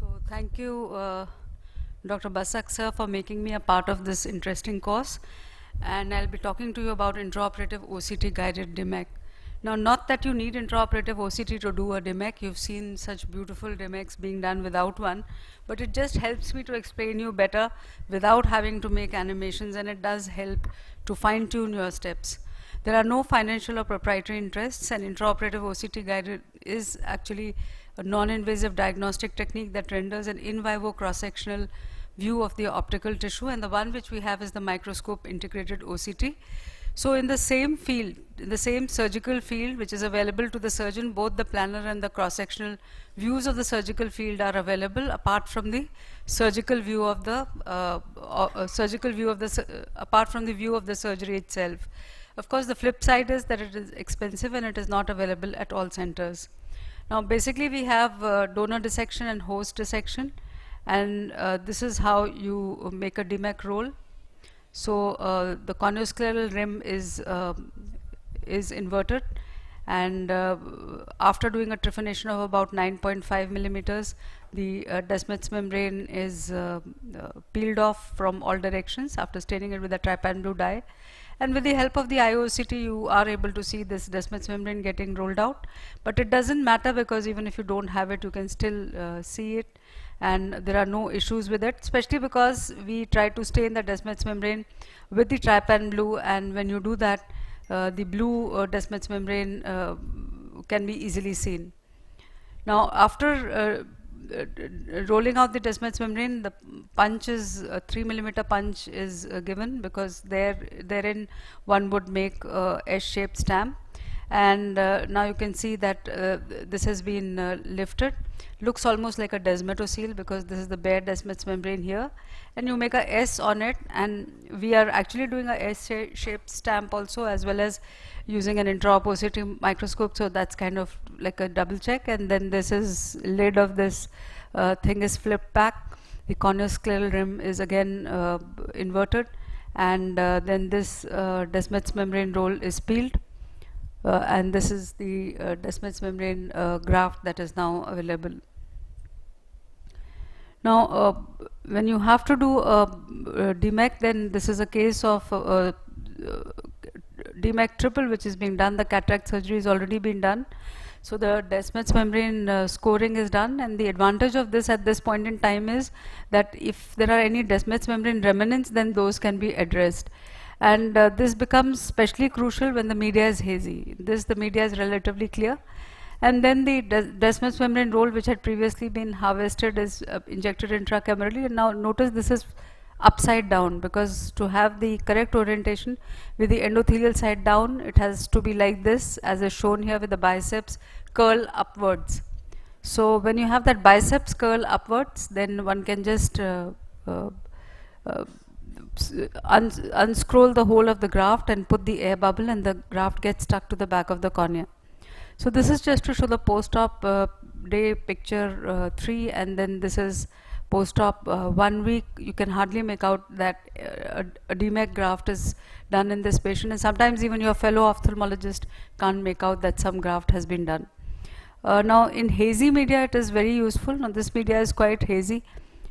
So thank you, Dr. Basak sir, for making me a part of this interesting course. And I'll be talking to you about intraoperative OCT guided DMEC. Now, not that you need intraoperative OCT to do a DMEC. You've seen such beautiful DMECs being done without one, but it just helps me to explain you better without having to make animations, and it does help to fine tune your steps. There are no financial or proprietary interests, and intraoperative OCT guided is actually a non-invasive diagnostic technique that renders an in vivo cross-sectional view of the optical tissue, and the one which we have is the microscope integrated OCT. So in the same field, in the same surgical field which is available to the surgeon, both the planar and the cross-sectional views of the surgical field are available apart from the surgical view of the apart from the view of the surgery itself. Of course, the flip side is that it is expensive and it is not available at all centers. Now, basically, we have donor dissection and host dissection, and this is how you make a DMEC roll. So the corneoscleral rim is inverted, and after doing a trephination of about 9.5 millimeters, the Descemet's membrane is peeled off from all directions after staining it with a trypan blue dye. And with the help of the IOCT, you are able to see this Descemet's membrane getting rolled out. But it doesn't matter, because even if you don't have it, you can still see it. And there are no issues with it, especially because we try to stain the Descemet's membrane with the trypan blue. And when you do that, the blue Descemet's membrane can be easily seen. Now, after rolling out the Descemet's membrane, the punch is 3 millimeter punch is given, because therein one would make a S-shaped stamp. And now you can see that this has been lifted. Looks almost like a desmetocele, because this is the bare Descemet's membrane here, and you make a S on it, and we are actually doing a S-shaped stamp also, as well as using an intraop OCT microscope, so that's kind of like a double check. And then this is lid of this thing is flipped back. The corneoscleral rim is again inverted, and then this Descemet's membrane roll is peeled. And this is the Descemet's membrane graft that is now available. Now, when you have to do a DMEC, then this is a case of DMEC triple, which is being done. The cataract surgery has already been done. So the Descemet's membrane scoring is done, and the advantage of this at this point in time is that if there are any Descemet's membrane remnants, then those can be addressed. And this becomes especially crucial when the media is hazy. The media is relatively clear. And then the Descemet's membrane roll, which had previously been harvested, is injected intracamerally. And now notice this is upside down, because to have the correct orientation with the endothelial side down, it has to be like this, as is shown here with the biceps curl upwards. So when you have that biceps curl upwards, then one can just unscroll the whole of the graft and put the air bubble, and the graft gets stuck to the back of the cornea. So this is just to show the post-op day picture 3, and then this is post-op 1 week. You can hardly make out that a DMEC graft is done in this patient, and sometimes even your fellow ophthalmologist can't make out that some graft has been done. Now in hazy media, it is very useful. Now this media is quite hazy,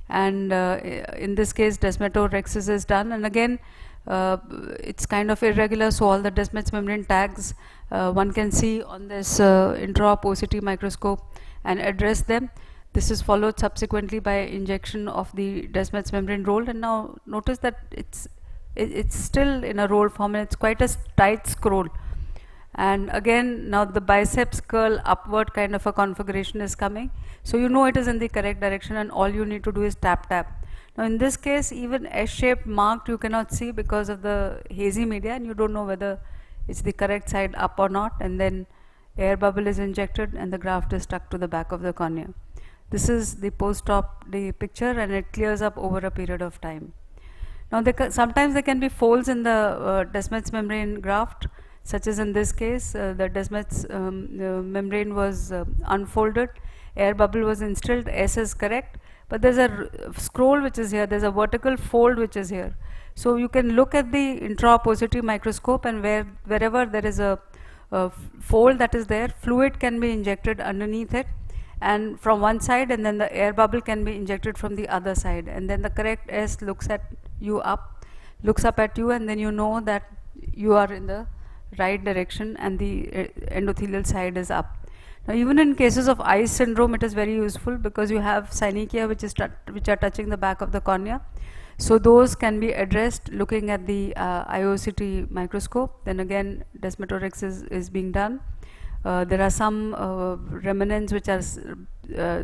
and in this case descemetorhexis is done, and again it's kind of irregular, so all the Descemet's membrane tags one can see on this intraop OCT microscope and address them. This is followed subsequently by injection of the Descemet's membrane roll, and now notice that it's still in a roll form, and it's quite a tight scroll. And again, now the biceps curl upward kind of a configuration is coming, so you know it is in the correct direction, and all you need to do is tap. Now in this case, even S-shaped marked you cannot see because of the hazy media, and you don't know whether it's the correct side up or not, and then air bubble is injected and the graft is stuck to the back of the cornea. This is the post-op day picture, and it clears up over a period of time. Now sometimes there can be folds in the Descemet's membrane graft, such as in this case. The Descemet's membrane was unfolded, air bubble was instilled, S is correct, but there's a scroll which is here, there's a vertical fold which is here. So you can look at the intraop OCT microscope, and wherever there is a fold that is there, fluid can be injected underneath it, and from one side, and then the air bubble can be injected from the other side, and then the correct S looks at you, and then you know that you are in the right direction and the endothelial side is up. Now, even in cases of ICE syndrome, it is very useful because you have synechia which are touching the back of the cornea. So those can be addressed looking at the IOCT microscope. Then again, desmetorix is being done. There are some remnants which are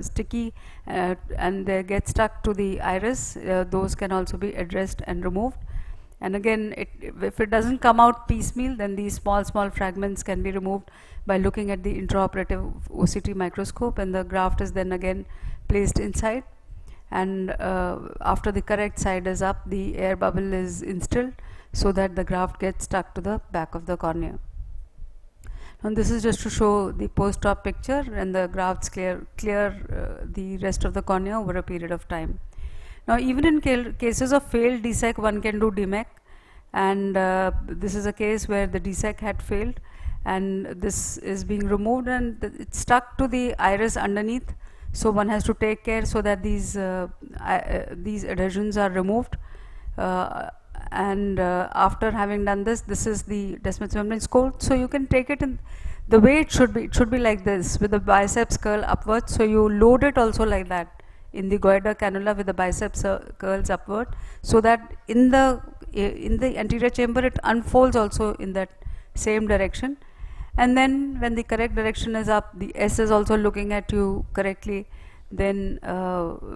sticky and they get stuck to the iris. Those can also be addressed and removed. And again, if it doesn't come out piecemeal, then these small fragments can be removed by looking at the intraoperative OCT microscope, and the graft is then again placed inside. And after the correct side is up, the air bubble is instilled so that the graft gets stuck to the back of the cornea. And this is just to show the post-op picture, and the grafts clear the rest of the cornea over a period of time. Now, even in cases of failed DSEK, one can do DMEK, and this is a case where the DSEK had failed, and this is being removed, and it's stuck to the iris underneath. So one has to take care so that these adhesions are removed. After having done this, this is the Descemet's membrane scope. So you can take it in the way it should be. It should be like this, with the biceps curl upwards. So you load it also like that in the goiter cannula with the biceps curls upward, so that in the anterior chamber it unfolds also in that same direction. And then when the correct direction is up, the S is also looking at you correctly, then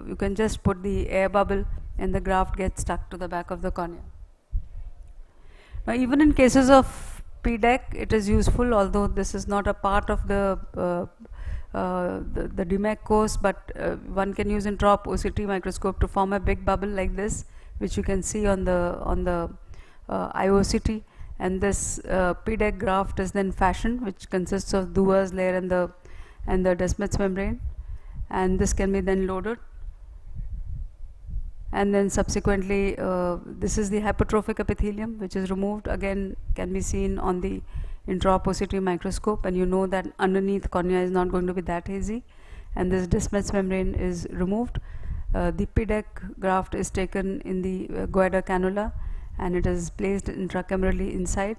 you can just put the air bubble and the graft gets stuck to the back of the cornea. Now, even in cases of PDEC, it is useful, although this is not a part of the DMEK course, but one can use intraop OCT microscope to form a big bubble like this, which you can see on the IOCT. And this PDEC graft is then fashioned, which consists of Dua's layer and the Descemet's membrane, and this can be then loaded. And then subsequently, this is the hypertrophic epithelium, which is removed. Again, can be seen on the intraop OCT microscope, and you know that underneath cornea is not going to be that hazy, and this Descemet's membrane is removed. The PDEC graft is taken in the goiter cannula, and it is placed intracamerally inside,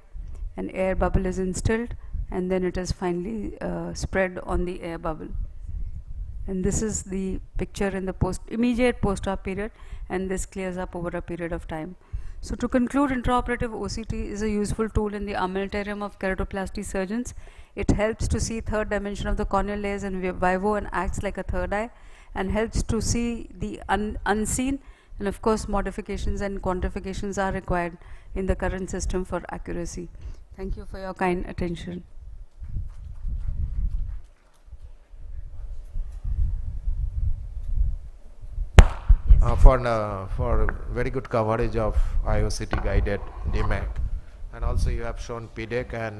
an air bubble is instilled, and then it is finally spread on the air bubble. And this is the picture in the immediate post-op period, and this clears up over a period of time. So to conclude, intraoperative OCT is a useful tool in the armamentarium of keratoplasty surgeons. It helps to see third dimension of the corneal layers in vivo and acts like a third eye, and helps to see the unseen. And of course, modifications and quantifications are required in the current system for accuracy. Thank you for your kind attention. For very good coverage of IOCT guided DMEK, and also you have shown PDEC and